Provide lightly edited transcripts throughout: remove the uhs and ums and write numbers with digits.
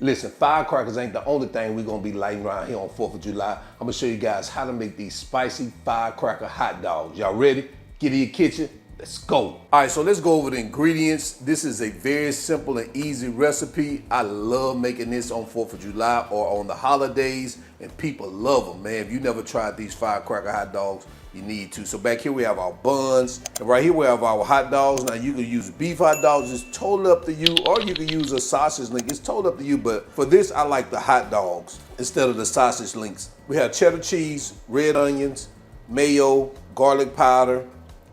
Listen, firecrackers ain't the only thing we're gonna be lighting around here on 4th of July. I'm gonna show you guys how to make these spicy firecracker hot dogs. Y'all ready? Get in your kitchen, let's go. All right, so let's go over the ingredients. This is a very simple and easy recipe. I love making this on 4th of July or on the holidays, and people love them, man. If you never tried these firecracker hot dogs, you need to. So back here we have our buns, and right here we have our hot dogs. Now you can use beef hot dogs, it's totally up to you, or you can use a sausage link, it's totally up to you, but for this I like the hot dogs instead of the sausage links. We have cheddar cheese, red onions, mayo, garlic powder,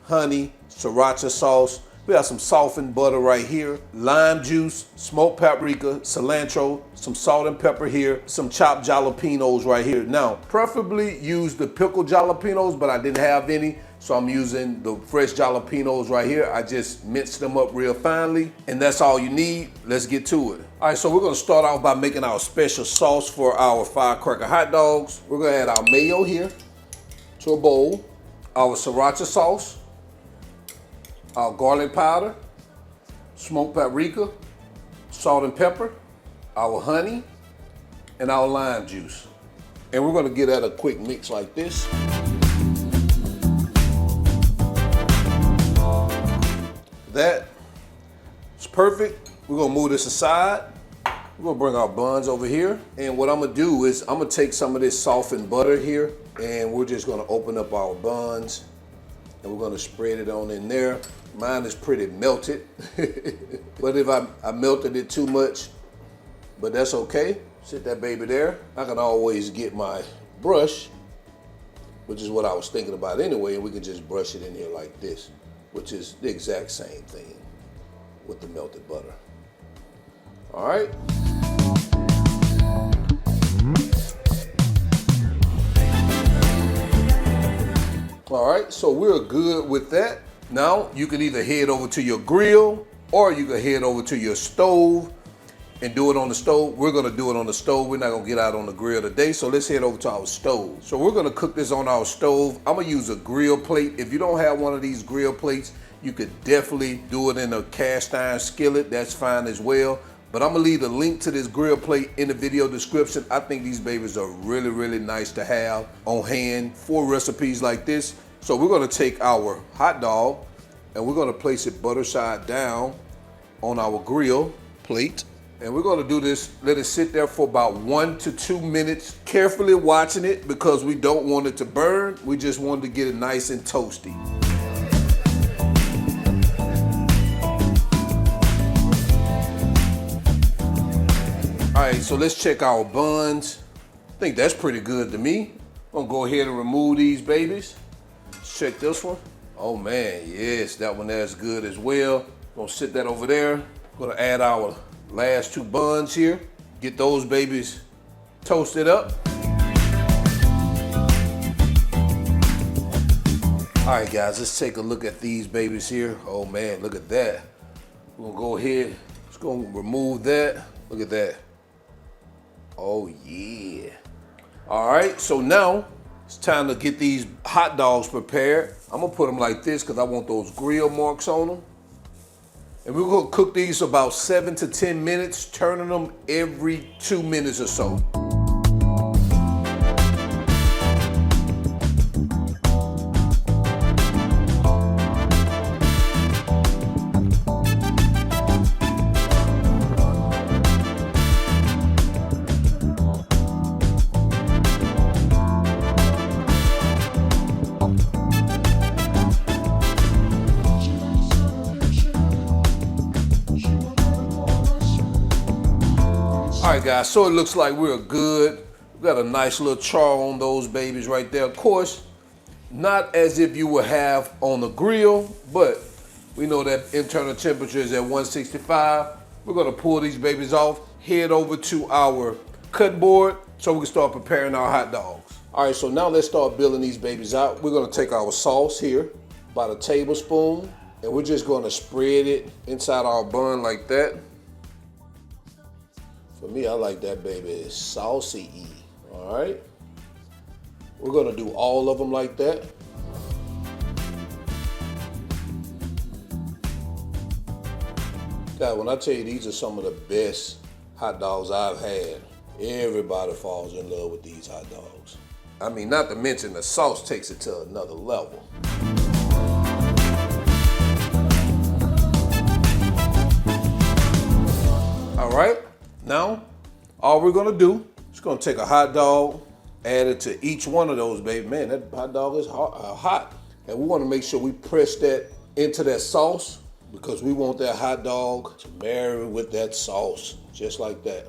honey, sriracha sauce. We have some softened butter right here, lime juice, smoked paprika, cilantro, some salt and pepper here, some chopped jalapeños right here. Now, preferably use the pickled jalapeños, but I didn't have any, so I'm using the fresh jalapeños right here. I just minced them up real finely, and that's all you need. Let's get to it. All right, so we're gonna start off by making our special sauce for our firecracker hot dogs. We're gonna add our mayo here to a bowl, our sriracha sauce, our garlic powder, smoked paprika, salt and pepper, our honey, and our lime juice. And we're gonna get at a quick mix like this. That is perfect. We're gonna move this aside. We're gonna bring our buns over here. And what I'm gonna do is I'm gonna take some of this softened butter here, and we're just gonna open up our buns, and we're gonna spread it on in there. Mine is pretty melted, but if I melted it too much, but that's okay. Sit that baby there. I can always get my brush, which is what I was thinking about anyway, and we can just brush it in here like this, which is the exact same thing with the melted butter. All right. All right, so we're good with that. Now, you can either head over to your grill or you can head over to your stove and do it on the stove. We're gonna do it on the stove. We're not gonna get out on the grill today, so let's head over to our stove. So we're gonna cook this on our stove. I'm gonna use a grill plate. If you don't have one of these grill plates, you could definitely do it in a cast iron skillet. That's fine as well. But I'm gonna leave the link to this grill plate in the video description. I think these babies are really, really nice to have on hand for recipes like this. So we're gonna take our hot dog and we're gonna place it butter side down on our grill plate. And we're gonna do this, let it sit there for about 1 to 2 minutes, carefully watching it because we don't want it to burn. We just want to get it nice and toasty. All right, so let's check our buns. I think that's pretty good to me. I'm gonna go ahead and remove these babies. Let's check this one. Oh man, yes, that one there's good as well. Gonna sit that over there. Gonna add our last 2 buns here. Get those babies toasted up. All right guys, let's take a look at these babies here. Oh man, look at that. We're gonna go ahead, just gonna remove that. Look at that. Oh yeah. All right, so now it's time to get these hot dogs prepared. I'm gonna put them like this because I want those grill marks on them. And we're gonna cook these about 7 to 10 minutes, turning them every 2 minutes or so. All right guys, so it looks like we're good. We got a nice little char on those babies right there. Of course, not as if you would have on the grill, but we know that internal temperature is at 165. We're gonna pull these babies off, head over to our cutting board so we can start preparing our hot dogs. All right, so now let's start building these babies out. We're gonna take our sauce here, about a tablespoon, and we're just gonna spread it inside our bun like that. For me, I like that baby saucy-y, all right? We're gonna do all of them like that. God, when I tell you these are some of the best hot dogs I've had. Everybody falls in love with these hot dogs. I mean, not to mention the sauce takes it to another level. All right, now all we're gonna do is gonna take a hot dog, add it to each one of those, baby. Man, that hot dog is hot. And we wanna make sure we press that into that sauce because we want that hot dog to marry with that sauce, just like that.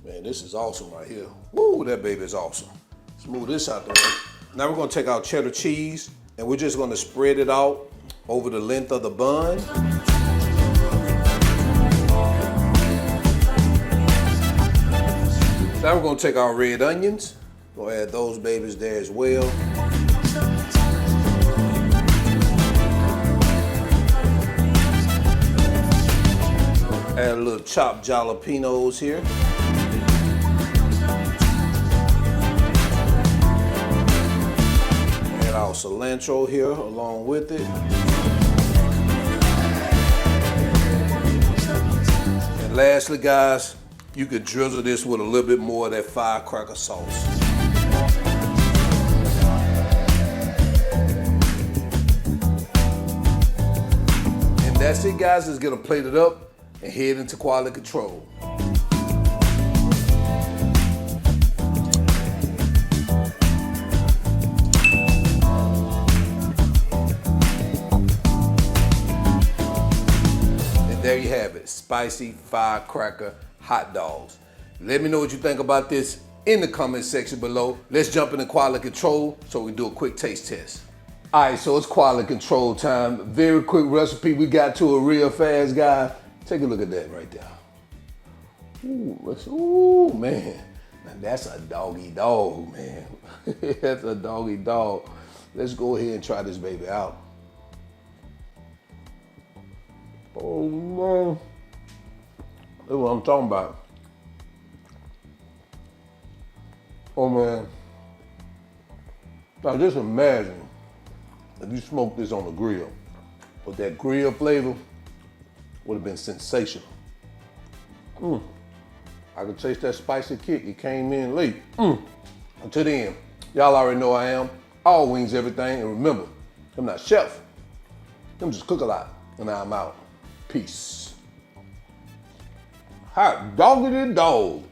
Man, this is awesome right here. Woo, that baby is awesome. Let's move this out the way. Now we're gonna take our cheddar cheese and we're just gonna spread it out over the length of the bun. Now we're gonna take our red onions. We'll add those babies there as well. Add a little chopped jalapeños here. Add our cilantro here along with it. And lastly, guys, you could drizzle this with a little bit more of that firecracker sauce. And that's it, guys. Let's get them plated up and head into quality control. And there you have it, Spicy Firecracker Hot Dogs. Let me know what you think about this in the comment section below. Let's jump into quality control so we can do a quick taste test. All right, so it's quality control time. Very quick recipe we got to it real fast, guys. Take a look at that right there. Ooh, man. Now that's a doggy dog, man. That's a doggy dog. Let's go ahead and try this baby out. Oh, man. That's what I'm talking about. Oh, man. Now just imagine if you smoked this on the grill. But that grill flavor would have been sensational. I could taste that spicy kick. It came in late. Until then, y'all already know I am. All wings, everything. And remember, I'm not chef. I'm just cook a lot. And I'm out. Peace. Hot doggity dog.